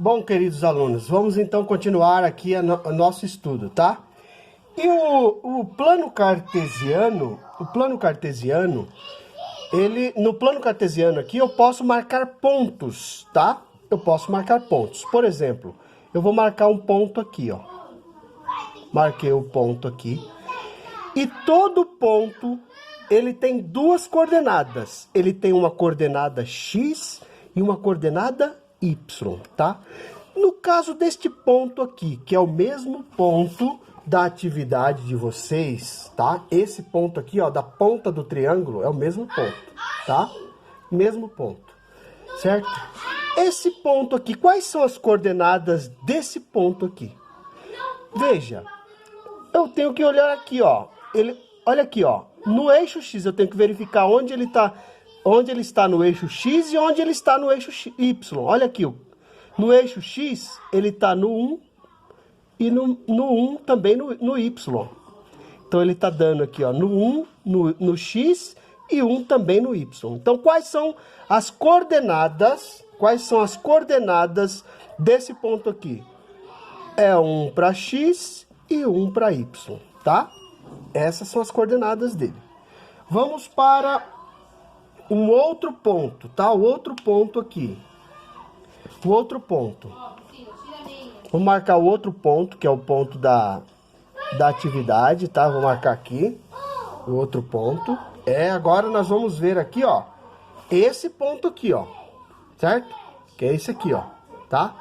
Bom, queridos alunos, vamos então continuar aqui o nosso estudo, tá? E o plano cartesiano, no plano cartesiano aqui eu posso marcar pontos, tá? Eu posso marcar pontos. Por exemplo, eu vou marcar um ponto aqui, ó. Marquei o ponto aqui. E todo ponto, ele tem duas coordenadas. Ele tem uma coordenada x e uma coordenada y, tá? No caso deste ponto aqui, que é o mesmo ponto da atividade de vocês, tá? Esse ponto aqui, ó, da ponta do triângulo, é o mesmo ponto, tá? Mesmo ponto, certo? Esse ponto aqui, quais são as coordenadas desse ponto aqui? Veja, eu tenho que olhar aqui, ó. Olha aqui, ó. No eixo X, eu tenho que verificar onde ele está no eixo X e onde ele está no eixo Y. Olha aqui, ó. No eixo X, ele está no 1 e no 1 também no Y. Então, ele está dando aqui, ó, no 1, no X e 1 também no Y. Então, quais são as coordenadas? Quais são as coordenadas desse ponto aqui? É 1 para X e 1 para Y, tá? Essas são as coordenadas dele. Vamos para um outro ponto, tá? O outro ponto aqui. O outro ponto. Vou marcar o outro ponto, que é o ponto da atividade, tá? Vou marcar aqui o outro ponto. Agora nós vamos ver aqui, ó. Esse ponto aqui, ó. Certo? Que é esse aqui, ó. Tá?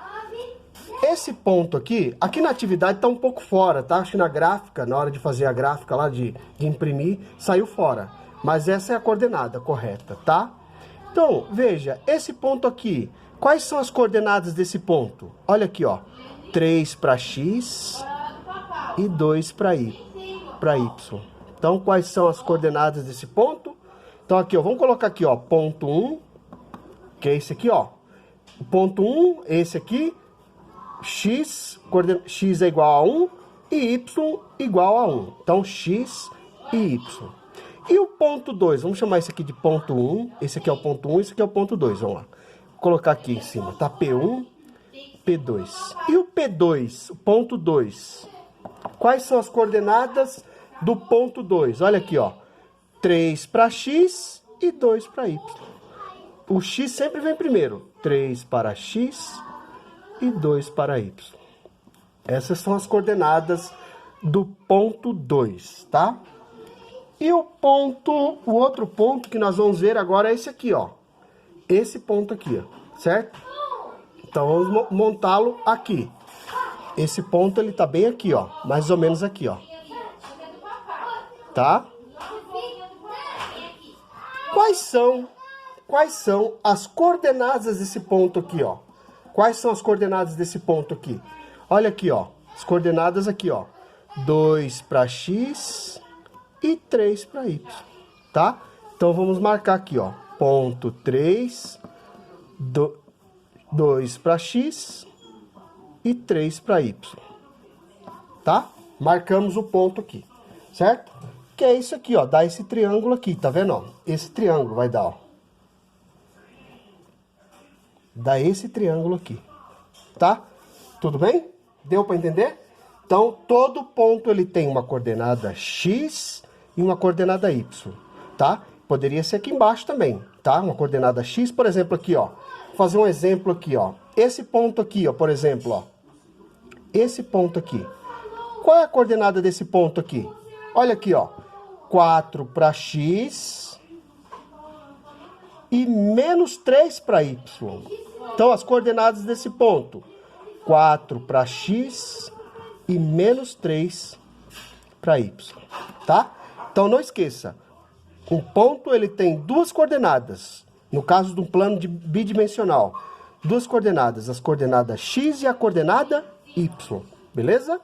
Esse ponto aqui na atividade tá um pouco fora, tá? Acho que na gráfica, na hora de fazer a gráfica lá, de imprimir, saiu fora. Mas essa é a coordenada correta, tá? Então, veja, esse ponto aqui, quais são as coordenadas desse ponto? Olha aqui, ó. 3 para X e 2 para Y. Então, quais são as coordenadas desse ponto? Então, aqui, ó, vamos colocar aqui, ó, ponto 1, que é esse aqui, ó. O ponto 1, esse aqui. X é igual a 1 e Y igual a 1. Então, X e Y. E o ponto 2? Vamos chamar esse aqui de ponto 1. Esse aqui é o ponto 1, esse aqui é o ponto 2. Vamos lá. Vou colocar aqui em cima, tá? P1, P2. E o P2, o ponto 2? Quais são as coordenadas do ponto 2? Olha aqui, ó. 3 para X e 2 para Y. O X sempre vem primeiro. 3 para X e 2 para Y. Essas são as coordenadas do ponto 2, tá? E o outro ponto que nós vamos ver agora é esse aqui, ó. Esse ponto aqui, ó, certo? Então, vamos montá-lo aqui. Esse ponto, ele tá bem aqui, ó. Mais ou menos aqui, ó. Tá? Quais são as coordenadas desse ponto aqui, ó? Quais são as coordenadas desse ponto aqui? Olha aqui, ó. As coordenadas aqui, ó. 2 para X e 3 para Y. Tá? Então, vamos marcar aqui, ó. Ponto 3, 2 para X e 3 para Y. Tá? Marcamos o ponto aqui. Certo? Que é isso aqui, ó. Dá esse triângulo aqui, tá vendo, ó? Esse triângulo vai dar, ó. Dá esse triângulo aqui, tá? Tudo bem? Deu para entender? Então, todo ponto ele tem uma coordenada x e uma coordenada y, tá? Poderia ser aqui embaixo também, tá? Uma coordenada x, por exemplo, aqui, ó. Vou fazer um exemplo aqui, ó. Esse ponto aqui, ó, por exemplo, ó. Esse ponto aqui. Qual é a coordenada desse ponto aqui? Olha aqui, ó. 4 para x e menos 3 para y. Então, as coordenadas desse ponto, 4 para X e menos 3 para Y, tá? Então, não esqueça, o ponto ele tem duas coordenadas, no caso de um plano bidimensional, duas coordenadas, as coordenadas X e a coordenada Y, beleza?